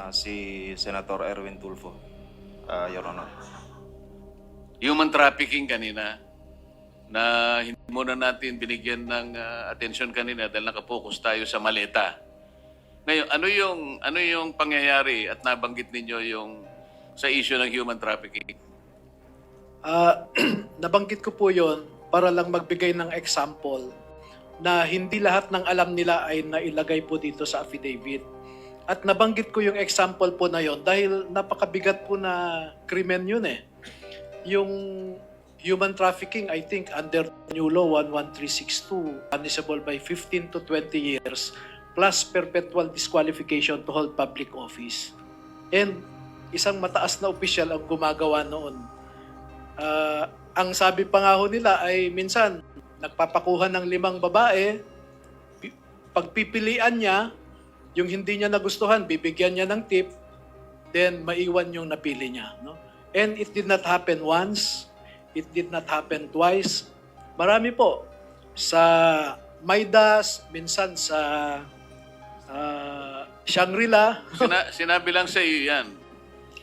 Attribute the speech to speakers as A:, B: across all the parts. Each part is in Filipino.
A: Si Senator Erwin Tulfo, Your Honor.
B: Human trafficking kanina na hindi muna natin binigyan ng atensyon kanina dahil nakapokus tayo sa maleta. Ngayon, ano yung pangyayari at nabanggit ninyo yung sa issue ng human trafficking?
C: Nabanggit ko po yon para lang magbigay ng example na hindi lahat ng alam nila ay nailagay po dito sa affidavit. At nabanggit ko yung example po na yon dahil napakabigat po na krimen yun eh. Yung human trafficking, I think under new law 11362, punishable by 15 to 20 years plus perpetual disqualification to hold public office. And isang mataas na opisyal ang gumagawa noon. Ang sabi pa nga ho nila ay minsan nagpapakuha ng 5 babae, pagpipilian niya, yung hindi niya nagustuhan, bibigyan niya ng tip, then maiwan yung napili niya. No? And it did not happen once, it did not happen twice. Marami po. Sa Maidas, minsan sa Shangri-La.
B: Sinabi lang sa iyo yan.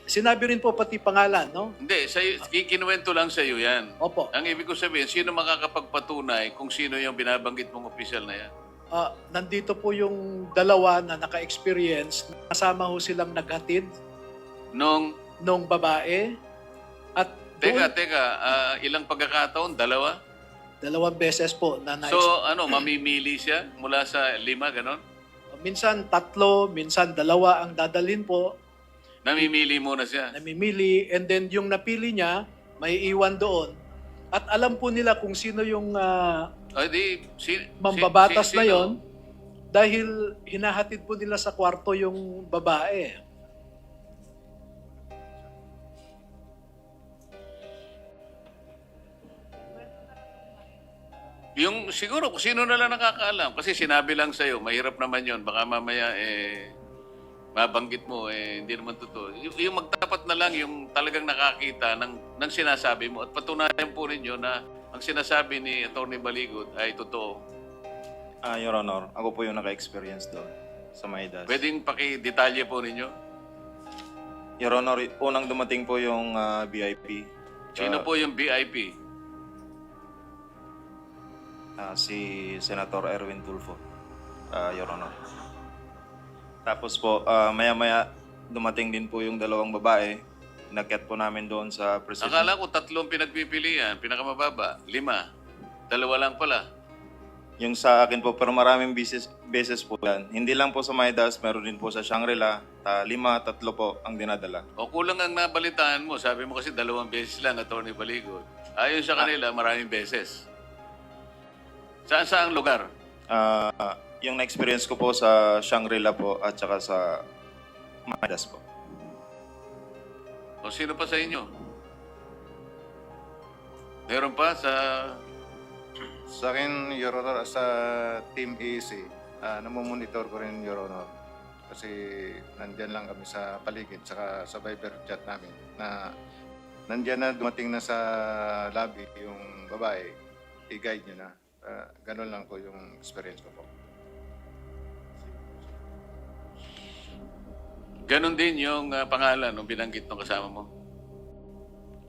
C: Sinabi rin po pati pangalan, no?
B: Hindi, kikinuwento lang sa iyo yan.
C: Opo.
B: Ang ibig ko sabihin, sino makakapagpatunay kung sino yung binabanggit mong opisyal na yan?
C: Nandito po yung dalawa na naka-experience. Kasama ho silang naghatid nung babae. At
B: Teka, ilang pagkakataon? 2?
C: 2 beses po na
B: So, mamimili siya mula sa 5, ganon?
C: minsan 3, minsan 2 ang dadalhin po.
B: Namimili muna siya.
C: Namimili, and then yung napili niya, may iwan doon. At alam po nila kung sino yung mambabatas na yon dahil hinahatid po nila sa kwarto yung babae.
B: Yung siguro kung sino na lang nakakaalam kasi sinabi lang sa iyo, mahirap naman 'yon. Baka mamaya mabanggit mo hindi naman totoo. Yung magtapat na lang yung talagang nakakita ng sinasabi mo at patunayan po ninyo na ang sinasabi ni Atty. Baligod ay totoo.
A: Your Honor, ako po yung naka-experience doon sa Maidas.
B: Pwedeng paki-detalye po ninyo?
A: Your Honor, unang dumating po yung VIP.
B: Sino po yung VIP?
A: Si Senator Erwin Tulfo, Your Honor. Tapos po, maya-maya dumating din po yung 2 babae. Inakyat po namin doon sa president.
B: Akala ko 3 pinagpipilian, pinakamababa, 5. 2 lang pala.
A: Yung sa akin po, pero maraming beses po yan. Hindi lang po sa Maidas, meron din po sa Shangri-La. 5, 3 po ang dinadala.
B: O kulang ang nabalitaan mo. Sabi mo kasi 2 beses lang, Atty. Baligod. Ayon sa kanila, maraming beses. Saan lugar?
A: Yung na-experience ko po sa Shangri-La po at saka sa Maidas po.
B: O sino pa sa inyo? Meron pa sa...
D: Sa akin, Your Honor, sa Team EC, namomonitor ko rin, Your Honor. Kasi nandyan lang kami sa paligid, saka sa Viber chat namin, na nandyan na, dumating na sa lobby yung babae, i-guide nyo na. Ganun lang po yung experience ko po.
B: Ganon din yung pangalan ng binanggit ng kasama mo?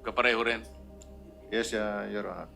B: Kapareho rin?
D: Yes, Your Honor.